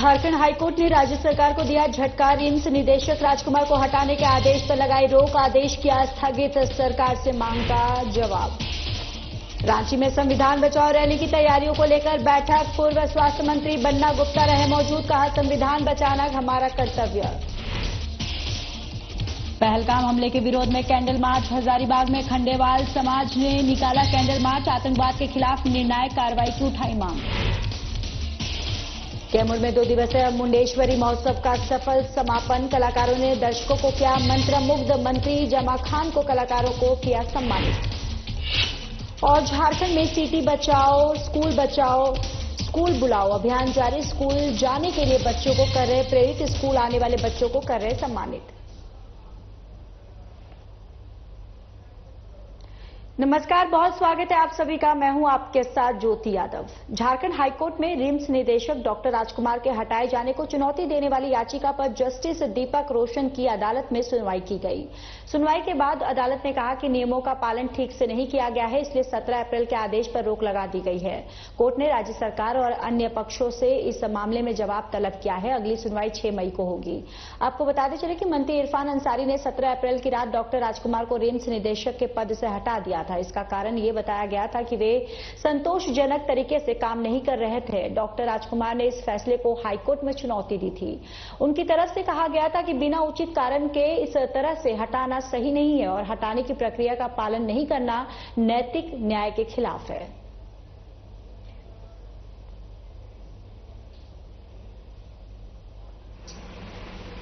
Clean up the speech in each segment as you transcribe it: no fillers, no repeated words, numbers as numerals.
Jharkhand high court ने राज्य सरकार को दिया झटका। रिम्स निदेशक राजकुमार को हटाने के आदेश पर लगाई रोक। आदेश किया स्थगित, सरकार से मांगा जवाब। रांची में संविधान बचाओ रैली की तैयारियों को लेकर बैठक। पूर्व स्वास्थ्य मंत्री बन्ना गुप्ता रहे मौजूद। कहा, संविधान बचाना हमारा कर्तव्य। पहलगाम हमले के विरोध में कैंडल मार्च। हजारीबाग में खंडेवाल समाज ने निकाला कैंडल मार्च। आतंकवाद के खिलाफ निर्णायक कार्रवाई की उठाई मांग। कैमूर में 2 दिवसीय मुंडेश्वरी महोत्सव का सफल समापन। कलाकारों ने दर्शकों को किया मंत्रमुग्ध। मंत्री जमा खान को कलाकारों को किया सम्मानित। और झारखंड में सिटी बचाओ स्कूल बुलाओ अभियान जारी। स्कूल जाने के लिए बच्चों को कर रहे प्रेरित। स्कूल आने वाले बच्चों को कर रहे सम्मानित। नमस्कार, बहुत स्वागत है आप सभी का। मैं हूं आपके साथ ज्योति यादव। झारखंड हाईकोर्ट में रिम्स निदेशक डॉक्टर राजकुमार के हटाए जाने को चुनौती देने वाली याचिका पर जस्टिस दीपक रोशन की अदालत में सुनवाई की गई। सुनवाई के बाद अदालत ने कहा कि नियमों का पालन ठीक से नहीं किया गया है, इसलिए 17 अप्रैल के आदेश पर रोक लगा दी गई है। कोर्ट ने राज्य सरकार और अन्य पक्षों से इस मामले में जवाब तलब किया है। अगली सुनवाई 6 मई को होगी। आपको बताते चले कि मंत्री इरफान अंसारी ने 17 अप्रैल की रात डॉक्टर राजकुमार को रिम्स निदेशक के पद से हटा दिया था। इसका कारण यह बताया गया था कि वे संतोषजनक तरीके से काम नहीं कर रहे थे। डॉक्टर राजकुमार ने इस फैसले को हाईकोर्ट में चुनौती दी थी। उनकी तरफ से कहा गया था कि बिना उचित कारण के इस तरह से हटाना सही नहीं है और हटाने की प्रक्रिया का पालन नहीं करना नैतिक न्याय के खिलाफ है।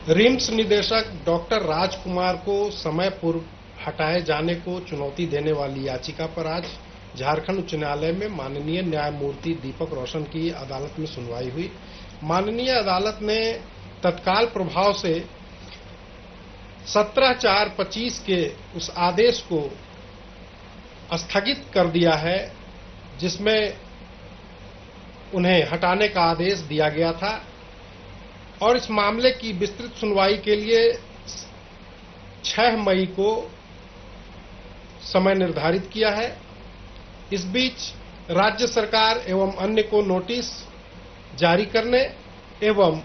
रिम्स निदेशक डॉक्टर राजकुमार को समय पूर्व हटाए जाने को चुनौती देने वाली याचिका पर आज झारखंड उच्च न्यायालय में माननीय न्यायमूर्ति दीपक रोशन की अदालत में सुनवाई हुई। माननीय अदालत ने तत्काल प्रभाव से 17/4/25 के उस आदेश को स्थगित कर दिया है, जिसमें उन्हें हटाने का आदेश दिया गया था और इस मामले की विस्तृत सुनवाई के लिए 6 मई को समय निर्धारित किया है। इस बीच राज्य सरकार एवं अन्य को नोटिस जारी करने एवं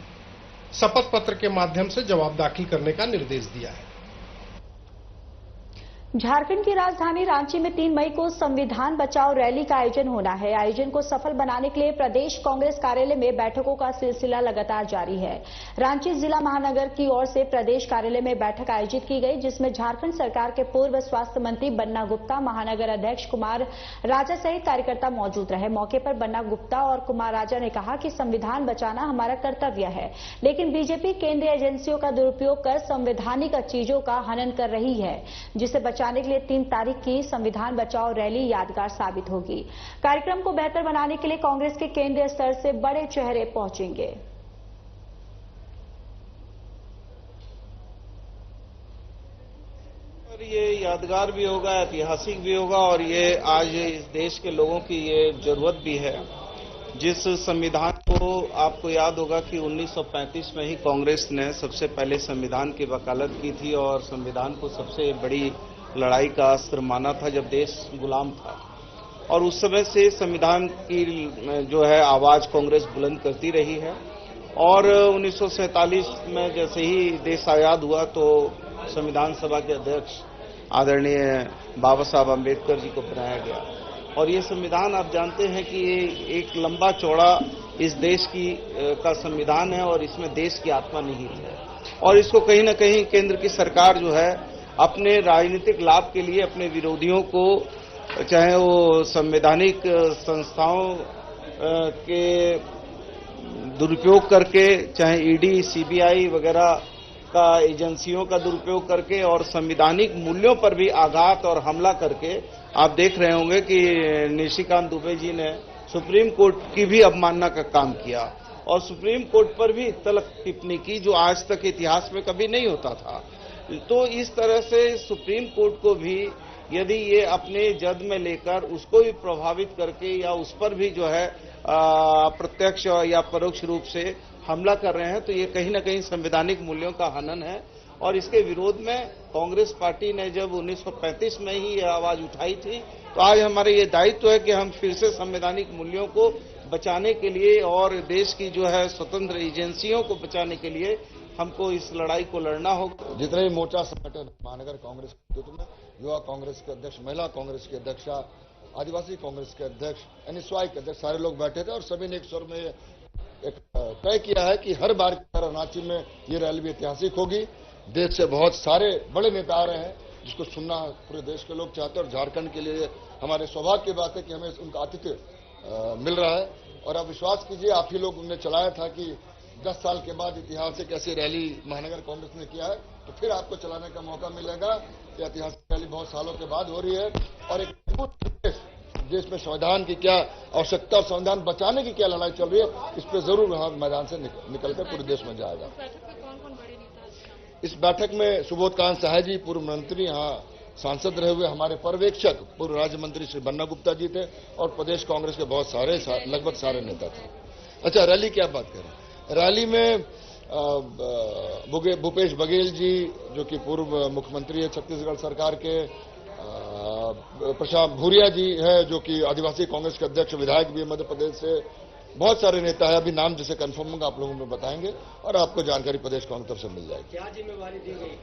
शपथ पत्र के माध्यम से जवाब दाखिल करने का निर्देश दिया है। झारखंड की राजधानी रांची में 3 मई को संविधान बचाओ रैली का आयोजन होना है। आयोजन को सफल बनाने के लिए प्रदेश कांग्रेस कार्यालय में बैठकों का सिलसिला लगातार जारी है। रांची जिला महानगर की ओर से प्रदेश कार्यालय में बैठक आयोजित की गई, जिसमें झारखंड सरकार के पूर्व स्वास्थ्य मंत्री बन्ना गुप्ता, महानगर अध्यक्ष कुमार राजा सहित कार्यकर्ता मौजूद रहे। मौके पर बन्ना गुप्ता और कुमार राजा ने कहा कि संविधान बचाना हमारा कर्तव्य है, लेकिन बीजेपी केंद्रीय एजेंसियों का दुरुपयोग कर संवैधानिक चीजों का हनन कर रही है, जिसे बचाने के लिए 3 तारीख की संविधान बचाओ रैली यादगार साबित होगी। कार्यक्रम को बेहतर बनाने के लिए कांग्रेस के केंद्रीय स्तर से बड़े चेहरे पहुंचेंगे। और ये यादगार भी होगा, ऐतिहासिक भी होगा और ये आज इस देश के लोगों की ये जरूरत भी है। जिस संविधान को आपको याद होगा कि 1935 में ही कांग्रेस ने सबसे पहले संविधान की वकालत की थी और संविधान को सबसे बड़ी लड़ाई का अस्त्र माना था जब देश गुलाम था, और उस समय से संविधान की जो है आवाज कांग्रेस बुलंद करती रही है। और 1947 में जैसे ही देश आजाद हुआ तो संविधान सभा के अध्यक्ष आदरणीय बाबा साहब अम्बेडकर जी को बनाया गया और ये संविधान आप जानते हैं कि ये एक लंबा चौड़ा इस देश का संविधान है और इसमें देश की आत्मा निहित है और इसको कहीं न कहीं केंद्र की सरकार जो है अपने राजनीतिक लाभ के लिए अपने विरोधियों को, चाहे वो संवैधानिक संस्थाओं के दुरुपयोग करके, चाहे ईडी, सीबीआई वगैरह का एजेंसियों का दुरुपयोग करके और संवैधानिक मूल्यों पर भी आघात और हमला करके, आप देख रहे होंगे कि निशिकांत दुबे जी ने सुप्रीम कोर्ट की भी अवमानना का काम किया और सुप्रीम कोर्ट पर भी तल्ख टिप्पणी की, जो आज तक इतिहास में कभी नहीं होता था। तो इस तरह से सुप्रीम कोर्ट को भी यदि ये अपने जद में लेकर उसको भी प्रभावित करके या उस पर भी जो है प्रत्यक्ष या परोक्ष रूप से हमला कर रहे हैं, तो ये कहीं न कहीं संवैधानिक मूल्यों का हनन है और इसके विरोध में कांग्रेस पार्टी ने जब 1935 में ही ये आवाज उठाई थी, तो आज हमारा ये दायित्व है कि हम फिर से संवैधानिक मूल्यों को बचाने के लिए और देश की जो है स्वतंत्र एजेंसियों को बचाने के लिए हमको इस लड़ाई को लड़ना होगा। जितने भी मोर्चा संगठन महानगर कांग्रेस के नेतृत्व में युवा कांग्रेस के अध्यक्ष, महिला कांग्रेस के अध्यक्षा, आदिवासी कांग्रेस के अध्यक्ष, एनएसवाई के अध्यक्ष, सारे लोग बैठे थे और सभी ने एक स्वर में एक तय किया है कि हर बार की तरह रांची में ये रैली भी ऐतिहासिक होगी। देश से बहुत सारे बड़े नेता आ रहे हैं जिसको सुनना पूरे देश के लोग चाहते हैं और झारखंड के लिए हमारे सौभाग्य की बात है कि हमें उनका आतिथ्य मिल रहा है। और आप विश्वास कीजिए, आप ही लोग ने चलाया था कि 10 साल के बाद ऐतिहासिक ऐसी रैली महानगर कांग्रेस ने किया है, तो फिर आपको चलाने का मौका मिलेगा। ये ऐतिहासिक रैली बहुत सालों के बाद हो रही है और एक देश में संविधान की क्या आवश्यकता और संविधान बचाने की क्या लड़ाई चल रही है, इस पर जरूर हम मैदान से निकलकर पूरे देश में जाएगा। इस बैठक में सुबोध कांत सहाय जी, पूर्व मंत्री, यहाँ सांसद रहे हुए हमारे पर्यवेक्षक पूर्व राज्य मंत्री श्री बन्ना गुप्ता जी थे और प्रदेश कांग्रेस के बहुत सारे लगभग सारे नेता थे। अच्छा, रैली की आप बात करें। रैली में भूपेश बघेल जी जो कि पूर्व मुख्यमंत्री है छत्तीसगढ़ सरकार के, प्रशांत भूरिया जी है जो कि आदिवासी कांग्रेस के अध्यक्ष, विधायक भी मध्य प्रदेश से, बहुत सारे नेता है। अभी नाम जैसे कंफर्म होगा आप लोगों में बताएंगे और आपको जानकारी प्रदेश कांग्रेस तरफ से मिल जाएगी। क्या जिम्मेवारी दी गई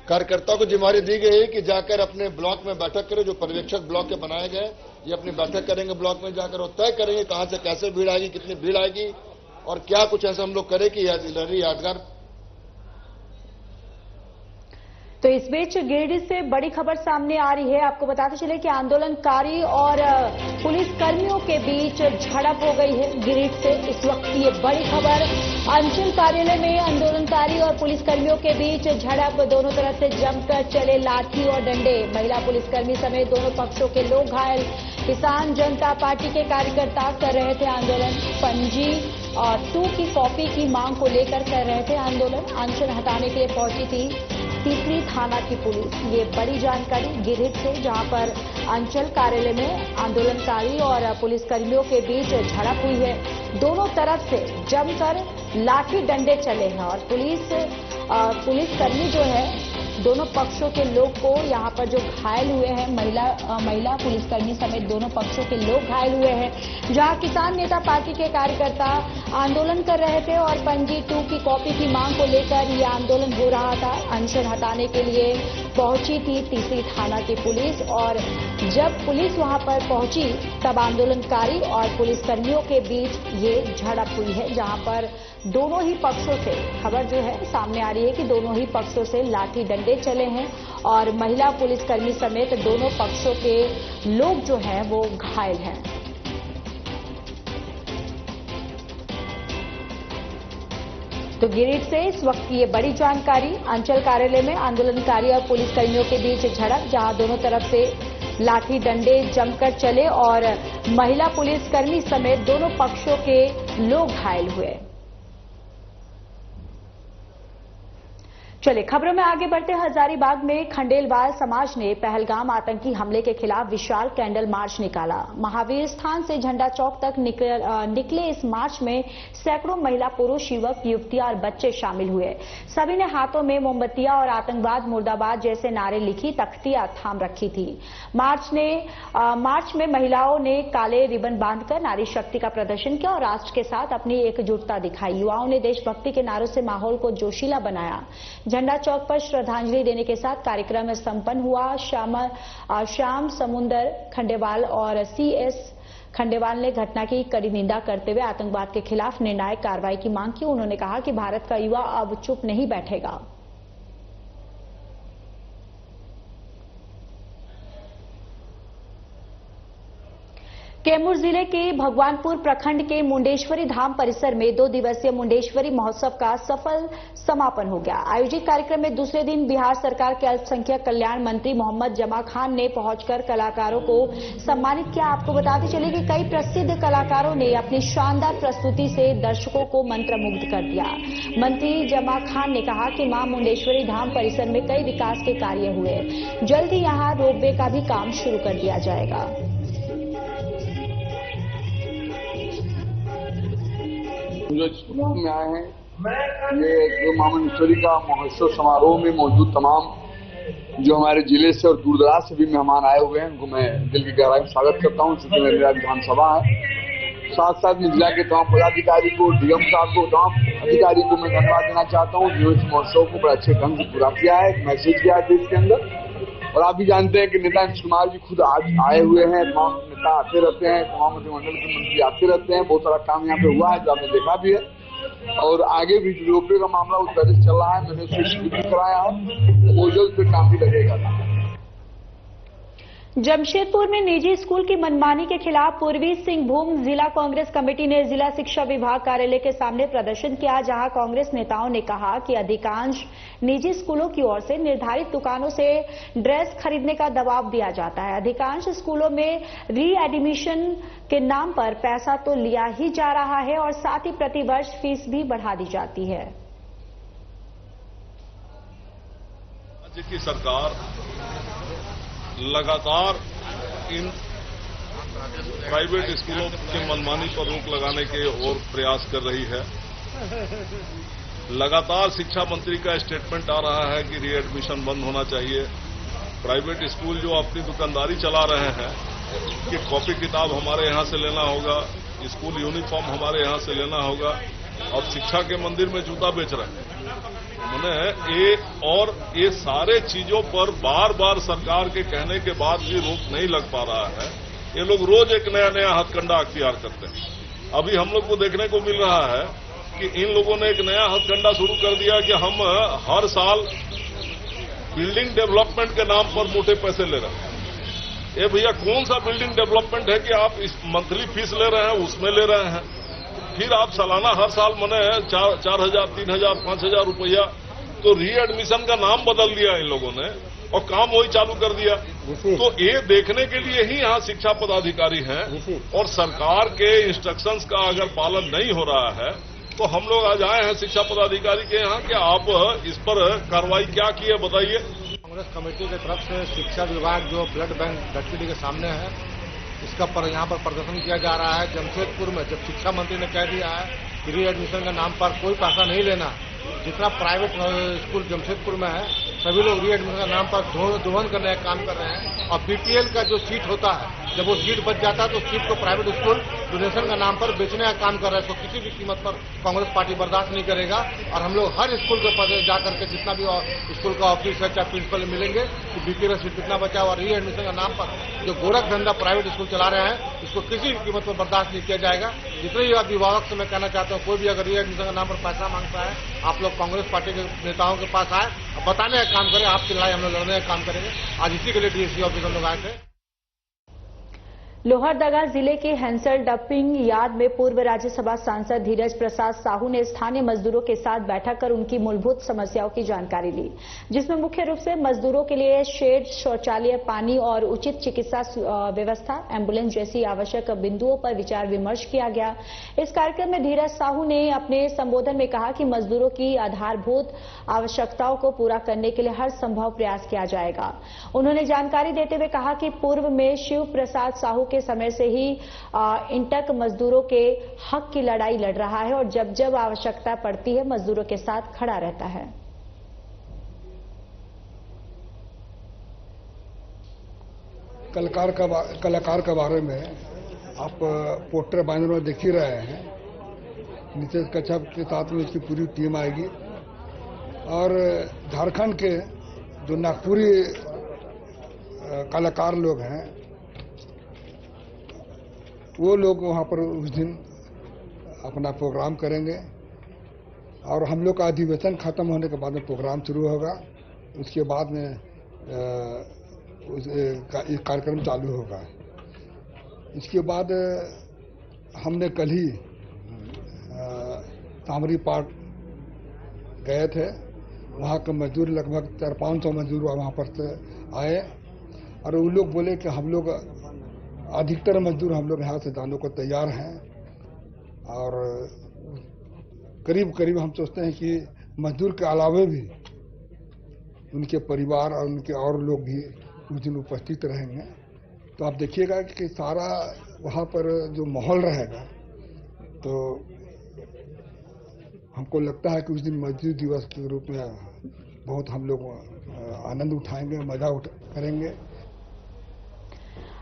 कार्यकर्ताओं को? जिम्मेवारी दी गई है कि जाकर अपने ब्लॉक में बैठक करें। जो पर्यवेक्षक ब्लॉक के बनाए गए ये अपनी बैठक करेंगे ब्लॉक में जाकर और तय करेंगे कहां से कैसे भीड़ आएगी, कितनी भीड़ आएगी और क्या कुछ ऐसा हम लोग करें कि रैली यादगार। तो इस बीच गिरिडीह से बड़ी खबर सामने आ रही है। आपको बताते चले कि आंदोलनकारी और पुलिस कर्मियों के बीच झड़प हो गई है गिरिडीह से। इस वक्त की ये बड़ी खबर, अंचल कार्यालय में आंदोलनकारी और पुलिस कर्मियों के बीच झड़प, दोनों तरफ से जमकर चले लाठी और डंडे, महिला पुलिसकर्मी समेत दोनों पक्षों के लोग घायल। किसान जनता पार्टी के कार्यकर्ता कर रहे थे आंदोलन, पंजी और 2 की कॉपी की मांग को लेकर कर रहे थे आंदोलन। अनशन हटाने के लिए पहुंची थी तीसरी थाना की पुलिस। ये बड़ी जानकारी गिरिडीह से, जहां पर अंचल कार्यालय में आंदोलनकारी और पुलिसकर्मियों के बीच झड़प हुई है। दोनों तरफ से जमकर लाठी डंडे चले हैं और पुलिसकर्मी जो है, दोनों पक्षों के लोग को यहां पर जो घायल हुए हैं, महिला पुलिसकर्मी समेत दोनों पक्षों के लोग घायल हुए हैं। जहां किसान नेता पार्टी के कार्यकर्ता आंदोलन कर रहे थे और पंजी 2 की कॉपी की मांग को लेकर यह आंदोलन हो रहा था। अनशन हटाने के लिए पहुंची थी तीसरी थाना की पुलिस और जब पुलिस वहां पर पहुंची तब आंदोलनकारी और पुलिसकर्मियों के बीच ये झड़प हुई है, जहां पर दोनों ही पक्षों से खबर जो है सामने आ रही है कि दोनों ही पक्षों से लाठी डंडे चले हैं और महिला पुलिसकर्मी समेत दोनों पक्षों के लोग जो हैं वो घायल हैं। तो गिरिडीह से इस वक्त की ये बड़ी जानकारी, अंचल कार्यालय में आंदोलनकारी और पुलिसकर्मियों के बीच झड़प, जहां दोनों तरफ से लाठी डंडे जमकर चले और महिला पुलिसकर्मी समेत दोनों पक्षों के लोग घायल हुए। चलिए खबरों में आगे बढ़ते। हजारीबाग में खंडेलवाल समाज ने पहलगाम आतंकी हमले के खिलाफ विशाल कैंडल मार्च निकाला। महावीर स्थान से झंडा चौक तक निकले इस मार्च में सैकड़ों महिला, पुरुष, युवक, युवतियां और बच्चे शामिल हुए। सभी ने हाथों में मोमबत्तियां और आतंकवाद मुर्दाबाद जैसे नारे लिखी तख्तियां थाम रखी थी। मार्च में महिलाओं ने काले रिबन बांधकर नारी शक्ति का प्रदर्शन किया और राष्ट्र के साथ अपनी एकजुटता दिखाई। युवाओं ने देशभक्ति के नारों से माहौल को जोशीला बनाया। झंडा चौक पर श्रद्धांजलि देने के साथ कार्यक्रम संपन्न हुआ। श्याम समुंदर खंडेवाल और CS खंडेवाल ने घटना की कड़ी निंदा करते हुए आतंकवाद के खिलाफ निर्णायक कार्रवाई की मांग की। उन्होंने कहा कि भारत का युवा अब चुप नहीं बैठेगा। कैमूर जिले के भगवानपुर प्रखंड के मुंडेश्वरी धाम परिसर में 2 दिवसीय मुंडेश्वरी महोत्सव का सफल समापन हो गया। आयोजित कार्यक्रम में दूसरे दिन बिहार सरकार के अल्पसंख्यक कल्याण मंत्री मोहम्मद जमा खान ने पहुंचकर कलाकारों को सम्मानित किया। आपको बताते चले कि कई प्रसिद्ध कलाकारों ने अपनी शानदार प्रस्तुति से दर्शकों को मंत्रमुग्ध कर दिया। मंत्री जमा खान ने कहा कि मां मुंडेश्वरी धाम परिसर में कई विकास के कार्य हुए, जल्द ही यहां रोपवे का भी काम शुरू कर दिया जाएगा। जो प्रोग्राम में आए हैं, ये मां मुंडेश्वरी का महोत्सव समारोह में मौजूद तमाम जो हमारे जिले से और दूरदराज से भी मेहमान आए हुए हैं, उनको मैं दिल की गहराई में स्वागत करता हूँ। मेरा विधानसभा है साथ साथ में जिला के तमाम पदाधिकारी को, डीएम साहब को, तमाम अधिकारी को मैं धन्यवाद देना चाहता हूँ जो इस महोत्सव को बड़े अच्छे ढंग से पूरा किया है, एक मैसेज किया है देश के अंदर। और आप भी जानते हैं कि नेता नीतीश कुमार जी खुद आज आए हुए हैं, तमाम नेता आते रहते हैं, तमाम मंत्रिमंडल के मंत्री आते रहते हैं, बहुत सारा काम यहाँ पे हुआ है जो आपने देखा भी है। और आगे भी जो रोपवे का मामला उस तरह से चल रहा है, मैंने उसको स्वीकृत कराया है, वो जल्द से काम भी लगेगा। जमशेदपुर में निजी स्कूल की मनमानी के खिलाफ पूर्वी सिंहभूम जिला कांग्रेस कमेटी ने जिला शिक्षा विभाग कार्यालय के सामने प्रदर्शन किया, जहां कांग्रेस नेताओं ने कहा कि अधिकांश निजी स्कूलों की ओर से निर्धारित दुकानों से ड्रेस खरीदने का दबाव दिया जाता है। अधिकांश स्कूलों में री एडमिशन के नाम पर पैसा तो लिया ही जा रहा है और साथ ही प्रतिवर्ष फीस भी बढ़ा दी जाती है। राज्य की सरकार लगातार इन प्राइवेट स्कूलों के मनमानी पर रोक लगाने के और प्रयास कर रही है। लगातार शिक्षा मंत्री का स्टेटमेंट आ रहा है कि रीएडमिशन बंद होना चाहिए। प्राइवेट स्कूल जो अपनी दुकानदारी चला रहे हैं कि कॉपी किताब हमारे यहां से लेना होगा, स्कूल यूनिफॉर्म हमारे यहां से लेना होगा, अब शिक्षा के मंदिर में जूता बेच रहे हैं। ये सारे चीजों पर बार बार सरकार के कहने के बाद भी रोक नहीं लग पा रहा है। ये लोग रोज एक नया नया हथकंडा अख्तियार करते हैं। अभी हम लोग को देखने को मिल रहा है कि इन लोगों ने एक नया हथकंडा शुरू कर दिया कि हम हर साल बिल्डिंग डेवलपमेंट के नाम पर मोटे पैसे ले रहे हैं। ये भैया कौन सा बिल्डिंग डेवलपमेंट है कि आप इस मंथली फीस ले रहे हैं, उसमें ले रहे हैं, फिर आप सालाना हर साल मने 4,000, 3,000, 5,000 रुपया, तो रीएडमिशन का नाम बदल दिया इन लोगों ने और काम वही चालू कर दिया। तो ये देखने के लिए ही यहाँ शिक्षा पदाधिकारी हैं और सरकार के इंस्ट्रक्शंस का अगर पालन नहीं हो रहा है तो हम लोग आज आए हैं शिक्षा पदाधिकारी के यहाँ कि आप इस पर कार्रवाई क्या की है बताइए। कांग्रेस कमेटी की तरफ से शिक्षा विभाग जो ब्लड बैंक गठिया के सामने है, इसका यहाँ पर प्रदर्शन किया जा रहा है। जमशेदपुर में जब शिक्षा मंत्री ने कह दिया है कि रीएडमिशन के नाम पर कोई पैसा नहीं लेना, जितना प्राइवेट स्कूल जमशेदपुर में है सभी लोग रीएडमिशन के नाम पर दोहन करने का काम कर रहे हैं। और बीपीएल का जो सीट होता है, जब वो सीट बच जाता है तो सीट को प्राइवेट स्कूल डोनेशन का नाम पर बेचने का काम कर रहे हैं। तो किसी भी कीमत पर कांग्रेस पार्टी बर्दाश्त नहीं करेगा और हम लोग हर स्कूल के पास जाकर के जितना भी स्कूल का ऑफिस है चाहे प्रिंसिपल मिलेंगे कि बीपीएल सीट कितना बचा और रीएडमिशन के नाम पर जो गोरख धंधा प्राइवेट स्कूल चला रहे हैं इसको किसी भी कीमत पर बर्दाश्त नहीं किया जाएगा। जितने भी अभिभावक से मैं कहना चाहता हूँ, कोई भी अगर रीएडमिशन के नाम पर पैसा मांगता है, आप लोग कांग्रेस पार्टी के नेताओं के पास आए, बताने का काम करें, आपकी लड़ाई हम लोग लड़ने का काम करेंगे। आज इसी के लिए डीएससी ऑफिस हम लोग आए थे। लोहरदगा जिले के हंसल डंपिंग यार्ड में पूर्व राज्यसभा सांसद धीरज प्रसाद साहू ने स्थानीय मजदूरों के साथ बैठक कर उनकी मूलभूत समस्याओं की जानकारी ली, जिसमें मुख्य रूप से मजदूरों के लिए शेड, शौचालय, पानी और उचित चिकित्सा व्यवस्था, एम्बुलेंस जैसी आवश्यक बिंदुओं पर विचार विमर्श किया गया। इस कार्यक्रम में धीरज साहू ने अपने संबोधन में कहा कि मजदूरों की आधारभूत आवश्यकताओं को पूरा करने के लिए हर संभव प्रयास किया जाएगा। उन्होंने जानकारी देते हुए कहा कि पूर्व में शिव प्रसाद साहू के समय से ही इंटक मजदूरों के हक की लड़ाई लड़ रहा है और जब जब आवश्यकता पड़ती है मजदूरों के साथ खड़ा रहता है। कलाकार के बारे में आप पोस्टर बैनर में देख ही रहे हैं। नीतीश कच्छप के साथ में इसकी पूरी टीम आएगी और झारखंड के जो नागपुरी कलाकार लोग हैं वो लोग वहाँ पर उस दिन अपना प्रोग्राम करेंगे और हम लोग का अधिवेशन खत्म होने के बाद में प्रोग्राम शुरू होगा। उसके बाद में कार्यक्रम चालू होगा। इसके बाद हमने कल ही तामरी पाट गए थे, वहाँ के मजदूर लगभग 400-500 मजदूर वहाँ पर से आए और वो लोग बोले कि हम लोग अधिकतर मजदूर हम लोग यहाँ से जाने को तैयार हैं और करीब करीब हम सोचते हैं कि मजदूर के अलावे भी उनके परिवार और उनके और लोग भी उस दिन उपस्थित रहेंगे। तो आप देखिएगा कि सारा वहाँ पर जो माहौल रहेगा तो हमको लगता है कि उस दिन मजदूर दिवस के रूप में बहुत हम लोग आनंद उठाएंगे, मजा करेंगे।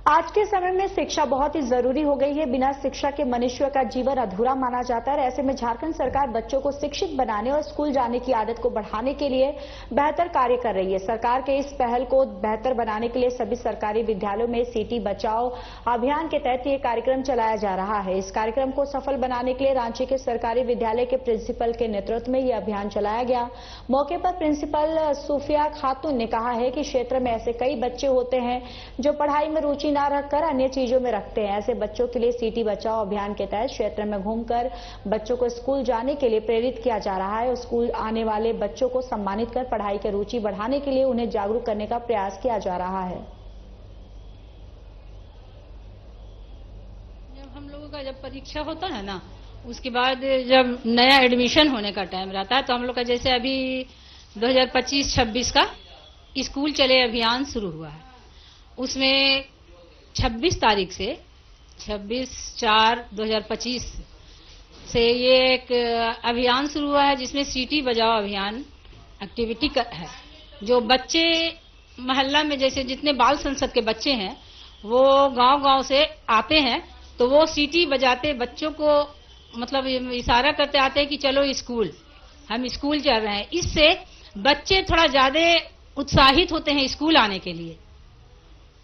आज के समय में शिक्षा बहुत ही जरूरी हो गई है। बिना शिक्षा के मनुष्य का जीवन अधूरा माना जाता है। ऐसे में झारखंड सरकार बच्चों को शिक्षित बनाने और स्कूल जाने की आदत को बढ़ाने के लिए बेहतर कार्य कर रही है। सरकार के इस पहल को बेहतर बनाने के लिए सभी सरकारी विद्यालयों में सिटी बचाओ अभियान के तहत ये कार्यक्रम चलाया जा रहा है। इस कार्यक्रम को सफल बनाने के लिए रांची के सरकारी विद्यालय के प्रिंसिपल के नेतृत्व में यह अभियान चलाया गया। मौके पर प्रिंसिपल सूफिया खातून ने कहा है कि क्षेत्र में ऐसे कई बच्चे होते हैं जो पढ़ाई में रुचि न रखकर अन्य चीजों में रखते हैं। ऐसे बच्चों के लिए सिटी बचाओ अभियान के तहत क्षेत्र में घूमकर बच्चों को स्कूल जाने के लिए प्रेरित किया जा रहा है और स्कूल आने वाले बच्चों को सम्मानित कर पढ़ाई की रुचि बढ़ाने के लिए उन्हें जागरूक करने का प्रयास किया जा रहा है। जब हम लोगों का जब परीक्षा होता है ना, उसके बाद जब नया एडमिशन होने का टाइम रहता है तो हम लोग का जैसे अभी 2025-26 का स्कूल चले अभियान शुरू हुआ है। उसमें 26 तारीख से 26/4/2025 से ये एक अभियान शुरू हुआ है जिसमें सिटी बचाओ अभियान एक्टिविटी है। जो बच्चे मोहल्ला में जैसे जितने बाल संसद के बच्चे हैं वो गांव-गांव से आते हैं तो वो सिटी बजाते बच्चों को मतलब इशारा करते आते हैं कि चलो स्कूल, हम स्कूल चल रहे हैं। इससे बच्चे थोड़ा ज्यादा उत्साहित होते हैं स्कूल आने के लिए।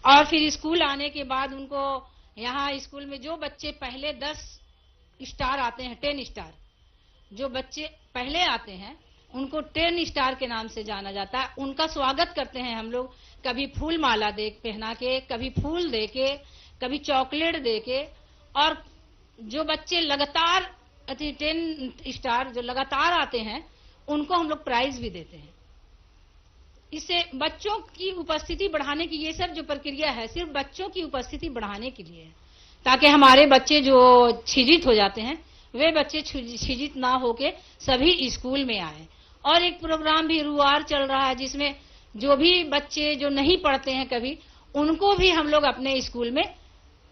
और फिर स्कूल आने के बाद उनको यहाँ स्कूल में जो बच्चे पहले 10 स्टार आते हैं, 10 स्टार, जो बच्चे पहले आते हैं उनको 10 स्टार के नाम से जाना जाता है। उनका स्वागत करते हैं हम लोग, कभी फूल माला दे पहना के, कभी फूल दे के, कभी चॉकलेट दे के। और जो बच्चे लगातार 10 स्टार जो लगातार आते हैं उनको हम लोग प्राइज भी देते हैं। इससे बच्चों की उपस्थिति बढ़ाने की ये सब जो प्रक्रिया है सिर्फ बच्चों की उपस्थिति बढ़ाने के लिए है, ताकि हमारे बच्चे जो छिजित हो जाते हैं वे बच्चे छिजित ना होके सभी स्कूल में आए। और एक प्रोग्राम भी रुआर चल रहा है जिसमें जो भी बच्चे जो नहीं पढ़ते हैं कभी, उनको भी हम लोग अपने स्कूल में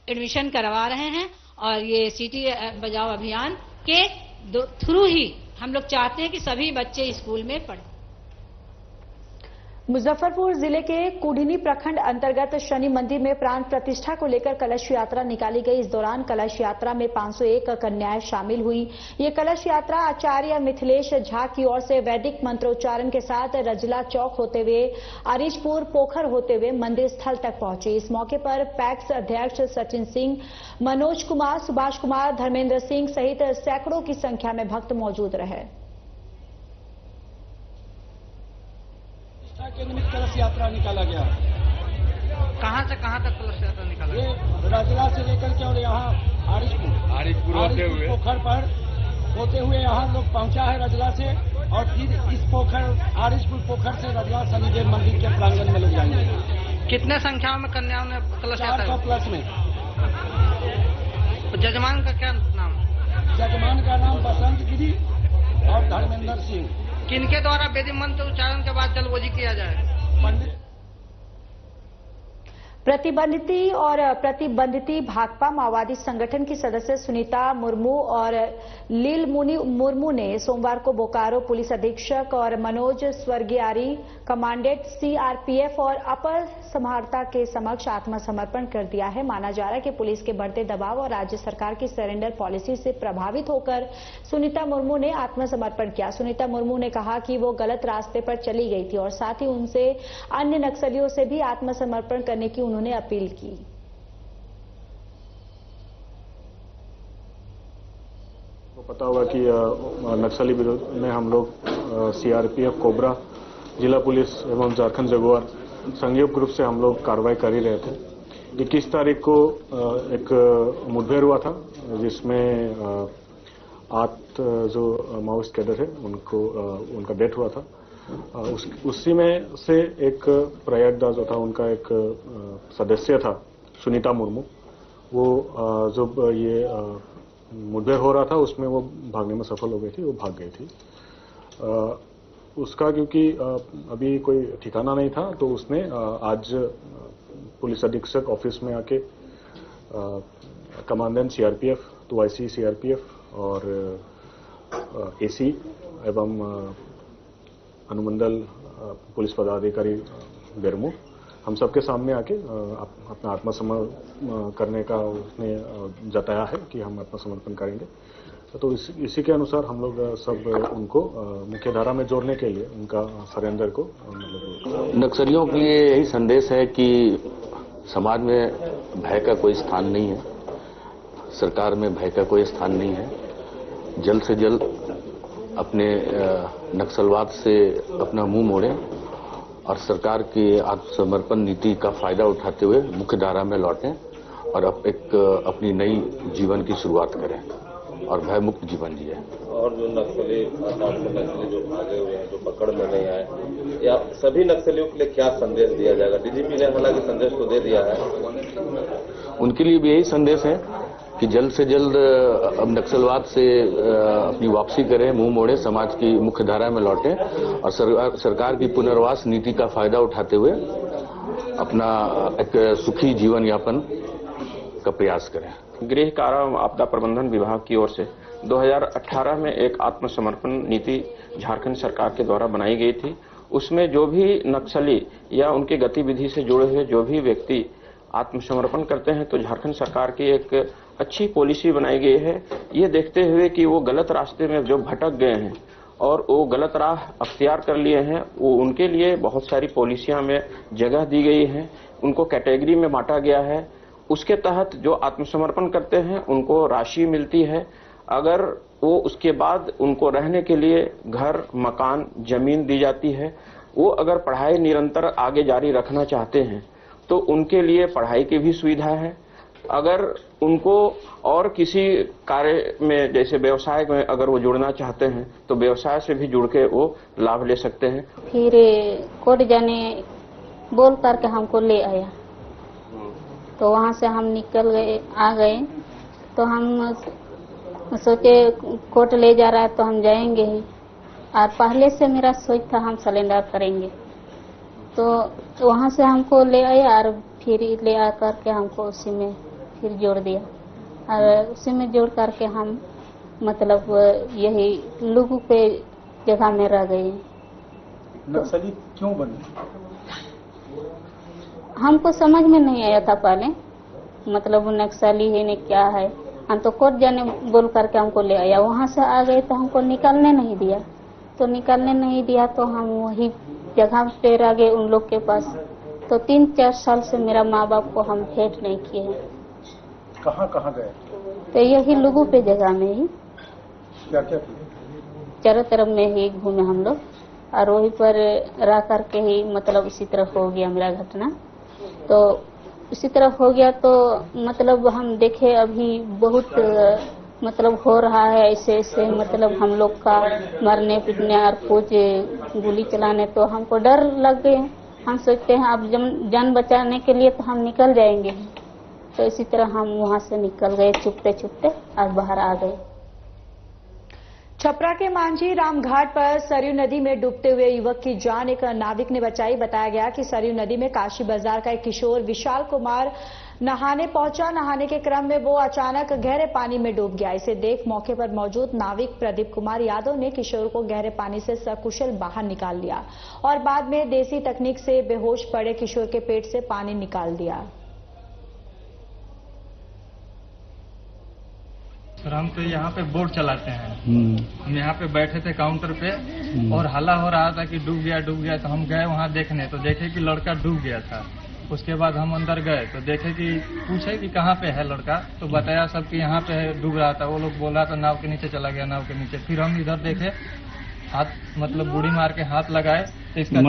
एडमिशन करवा रहे हैं। और ये सिटी बचाओ अभियान के थ्रू ही हम लोग चाहते हैं कि सभी बच्चे स्कूल में पढ़ें। मुजफ्फरपुर जिले के कुढ़नी प्रखंड अंतर्गत शनि मंदिर में प्राण प्रतिष्ठा को लेकर कलश यात्रा निकाली गई। इस दौरान कलश यात्रा में 501 कन्याएं शामिल हुई। ये कलश यात्रा आचार्य मिथिलेश झा की ओर से वैदिक मंत्रोच्चारण के साथ रजला चौक होते हुए अरिजपुर पोखर होते हुए मंदिर स्थल तक पहुंची। इस मौके पर पैक्स अध्यक्ष सचिन सिंह, मनोज कुमार, सुभाष कुमार, धर्मेंद्र सिंह सहित सैकड़ों की संख्या में भक्त मौजूद रहे। के निमित्त कलश यात्रा निकाला गया। कहां से कहां तक कलश यात्रा निकाला गया? ये रजला से लेकर के और यहाँ आरिजपुर होते हुए पोखर पर होते हुए यहाँ लोग पहुंचा है रजला से, और फिर इस पोखर आरिजपुर पोखर से रजला शनिदेव मंदिर के प्रांगण में लोग जाएंगे। कितने संख्या में कन्याओं ने कलश यात्रा? 400 प्लस में। जजमान का क्या नाम? जजमान का नाम बसंत गिरी और धर्मेंद्र सिंह। किनके द्वारा वैदिक मंत्र उच्चारण के बाद जलबोजी किया जाए? पंडित। प्रतिबंधित भाकपा माओवादी संगठन की सदस्य सुनीता मुर्मू और लील मुर्मू ने सोमवार को बोकारो पुलिस अधीक्षक और मनोज स्वर्गियारी, कमांडेंट सीआरपीएफ और अपर समाहर्ता के समक्ष आत्मसमर्पण कर दिया है। माना जा रहा है कि पुलिस के बढ़ते दबाव और राज्य सरकार की सरेंडर पॉलिसी से प्रभावित होकर सुनीता मुर्मू ने आत्मसमर्पण किया। सुनीता मुर्मू ने कहा कि वो गलत रास्ते पर चली गई थी और साथ ही उनसे अन्य नक्सलियों से भी आत्मसमर्पण करने की उन्होंने अपील की। तो पता होगा कि नक्सली विरोध में हम लोग सीआरपीएफ, कोबरा, जिला पुलिस एवं झारखंड जगुआर संयुक्त रूप से हम लोग कार्रवाई कर ही रहे थे। 21 तारीख को एक मुठभेड़ हुआ था जिसमें 8 जो माओइस्ट कैडर है उनका डेथ हुआ था। उसी में से एक प्रयागदास जो था उनका एक सदस्य था सुनीता मुर्मू, वो जब ये मुठभेड़ हो रहा था उसमें वो भागने में सफल हो गई थी, वो भाग गई थी। उसका क्योंकि अभी कोई ठिकाना नहीं था तो उसने आज पुलिस अधीक्षक ऑफिस में आके कमांडेंट सीआरपीएफ, तो आईसी सीआरपीएफ और एसी एवं अनुमंडल पुलिस पदाधिकारी बेरमू हम सबके सामने आके अपना आत्मसमर्पण करने का उसने जताया है कि हम आत्मसमर्पण करेंगे। तो इसी के अनुसार हम लोग सब उनको मुख्य धारा में जोड़ने के लिए उनका सरेंडर को नक्सलियों के लिए यही संदेश है कि समाज में भय का कोई स्थान नहीं है, सरकार में भय का कोई स्थान नहीं है। जल्द से जल्द अपने नक्सलवाद से अपना मुंह मोड़ें और सरकार की आत्मसमर्पण नीति का फायदा उठाते हुए मुख्य धारा में लौटें और अपनी नई जीवन की शुरुआत करें और भयमुक्त जीवन जिए। और जो नक्सली जो भागे हुए हैं, जो पकड़ में नहीं आए, या सभी नक्सलियों के लिए क्या संदेश दिया जाएगा? डीजीपी ने हालांकि संदेश तो दे दिया है, उनके लिए भी यही संदेश है कि जल्द से जल्द अब नक्सलवाद से अपनी वापसी करें, मुंह मोड़े, समाज की मुख्य धारा में लौटें और सरकार की पुनर्वास नीति का फायदा उठाते हुए अपना एक सुखी जीवन यापन का प्रयास करें। गृह कारा आपदा प्रबंधन विभाग की ओर से 2018 में एक आत्मसमर्पण नीति झारखंड सरकार के द्वारा बनाई गई थी। उसमें जो भी नक्सली या उनकी गतिविधि से जुड़े हुए जो भी व्यक्ति आत्मसमर्पण करते हैं तो झारखंड सरकार की एक अच्छी पॉलिसी बनाई गई है, ये देखते हुए कि वो गलत रास्ते में जो भटक गए हैं और वो गलत राह अख्तियार कर लिए हैं, वो उनके लिए बहुत सारी पॉलिसियां में जगह दी गई है, उनको कैटेगरी में बांटा गया है। उसके तहत जो आत्मसमर्पण करते हैं उनको राशि मिलती है। अगर वो उसके बाद उनको रहने के लिए घर, मकान, जमीन दी जाती है। वो अगर पढ़ाई निरंतर आगे जारी रखना चाहते हैं तो उनके लिए पढ़ाई की भी सुविधा है। अगर उनको और किसी कार्य में जैसे व्यवसाय में अगर वो जुड़ना चाहते हैं तो व्यवसाय से भी जुड़ के वो लाभ ले सकते हैं। फिर कोर्ट जाने बोल करके हमको ले आया, तो वहाँ से हम निकल गए, आ गए। तो हम सोचे कोर्ट ले जा रहा है तो हम जाएंगे ही, और पहले से मेरा सोच था हम सरेंडर करेंगे। तो वहाँ से हमको ले आया और फिर ले आ करके हमको उसी में फिर जोड़ दिया और उसी में जोड़ करके हम मतलब यही लोगों पे जगह में रह गए। नक्सली क्यों बने? हमको समझ में नहीं आया था पहले, मतलब नक्सली है ने क्या है। हम तो कोर्ट जाने बोल करके हमको ले आया, वहाँ से आ गए तो हमको निकलने नहीं दिया। तो निकलने नहीं दिया तो हम वही जगह पे रह गए उन लोग के पास। तो 3-4 साल से मेरा माँ बाप को हम भेंट नहीं किए हैं। कहाँ कहाँ गए? तो यही लोगों पे जगह में ही क्या क्या किए? चारों तरफ में ही घूमे हम लोग और वहीं पर रह करके ही मतलब इसी तरह हो गया मेरा घटना। तो इसी तरह हो गया तो मतलब हम देखे अभी बहुत मतलब हो रहा है ऐसे ऐसे, मतलब हम लोग का मरने पीटने और कुछ गोली चलाने, तो हमको डर लग गए। हम सोचते हैं अब जान बचाने के लिए तो हम निकल जाएंगे। तो इसी तरह हम वहाँ से निकल गए छुपते छुपते और बाहर आ गए। छपरा के मांझी राम घाट पर सरयू नदी में डूबते हुए युवक की जान एक नाविक ने बचाई। बताया गया कि सरयू नदी में काशी बाजार का एक किशोर विशाल कुमार नहाने पहुंचा। नहाने के क्रम में वो अचानक गहरे पानी में डूब गया। इसे देख मौके पर मौजूद नाविक प्रदीप कुमार यादव ने किशोर को गहरे पानी से सकुशल बाहर निकाल लिया और बाद में देसी तकनीक से बेहोश पड़े किशोर के पेट से पानी निकाल दिया। सर हम तो यहाँ पे बोट चलाते हैं, हम यहाँ पे बैठे थे काउंटर पे और हल्ला हो रहा था कि डूब गया। तो हम गए वहाँ देखने, तो देखे कि लड़का डूब गया था। उसके बाद हम अंदर गए तो देखे कि पूछे कि कहाँ पे है लड़का, तो बताया सब कि यहाँ पे है, डूब रहा था। वो लोग बोल रहा था नाव के नीचे चला गया, नाव के नीचे। फिर हम इधर देखे, हाथ मतलब बूढ़ी मार के हाथ लगाए तो इसका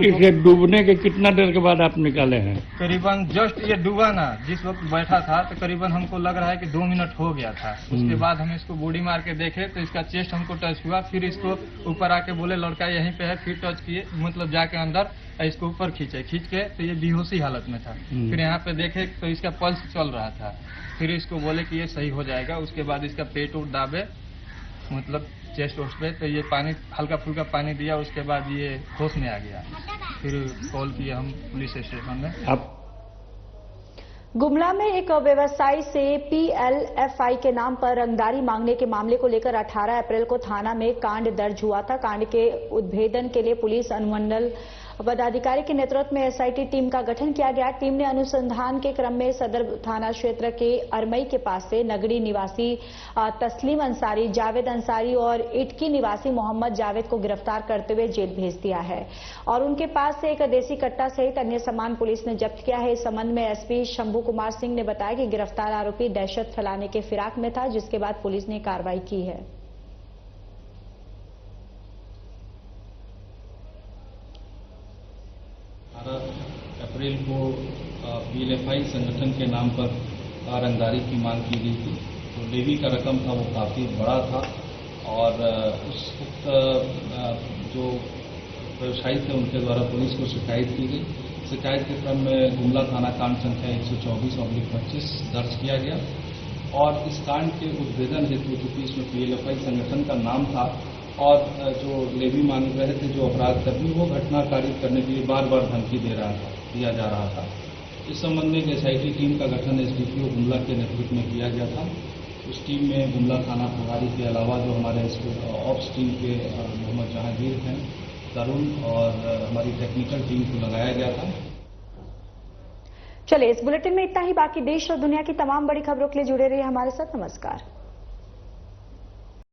इसे डूबने के कितना देर के बाद आप निकाले हैं? करीबन जस्ट ये डूबा ना जिस वक्त बैठा था तो करीबन हमको लग रहा है कि 2 मिनट हो गया था। उसके बाद हम इसको बूढ़ी मार के देखे तो इसका चेस्ट हमको टच हुआ। फिर इसको ऊपर आके बोले लड़का यहीं पे है, फिर टच किए, मतलब जाके अंदर इसको ऊपर खींच के तो ये बेहोशी हालत में था। फिर यहाँ पे देखे तो इसका पल्स चल रहा था। फिर इसको बोले कि ये सही हो जाएगा। उसके बाद इसका पेट उठ दाबे, मतलब चेस्ट वोस्ट पे, तो ये पानी हल्का फुल्का पानी दिया। उसके बाद ये होश में आ गया। फिर कॉल किया हम पुलिस स्टेशन में। गुमला में एक व्यवसायी से PLFI के नाम पर रंगदारी मांगने के मामले को लेकर 18 अप्रैल को थाना में कांड दर्ज हुआ था। कांड के उद्भेदन के लिए पुलिस अनुमंडल पदाधिकारी के नेतृत्व में एसआईटी टीम का गठन किया गया। टीम ने अनुसंधान के क्रम में सदर थाना क्षेत्र के अरमई के पास से नगड़ी निवासी तस्लीम अंसारी, जावेद अंसारी और इटकी निवासी मोहम्मद जावेद को गिरफ्तार करते हुए जेल भेज दिया है और उनके पास से एक देसी कट्टा सहित अन्य सामान पुलिस ने जब्त किया है। इस संबंध में एसपी शंभू कुमार सिंह ने बताया कि गिरफ्तार आरोपी दहशत फैलाने के फिराक में था, जिसके बाद पुलिस ने कार्रवाई की है। 18 अप्रैल को पीएलएफआई संगठन के नाम पर रंगदारी की मांग की गई थी। तो लेवी का रकम था वो काफ़ी बड़ा था और उस वक्त जो व्यवसायी थे उनके द्वारा पुलिस को शिकायत की गई। शिकायत के क्रम में गुमला थाना कांड संख्या 124/25 दर्ज किया गया और इस कांड के उद्भेदन हेतु चूंकि इसमें पीएलएफआई संगठन का नाम था और जो लेवी मांग रहे थे जो अपराध कर्मी वो घटना कारित करने के लिए बार बार धमकी दिया जा रहा था। इस संबंध में एक एसआईटी टीम का गठन एसडीपीओ गुमला के नेतृत्व में किया गया था। उस टीम में गुमला थाना प्रभारी के अलावा जो हमारे ऑप्स टीम के मोहम्मद जहांगीर हैं, तरुण और हमारी टेक्निकल टीम को लगाया गया था। चलिए इस बुलेटिन में इतना ही। बाकी देश और दुनिया की तमाम बड़ी खबरों के लिए जुड़े रहिए हमारे साथ। नमस्कार।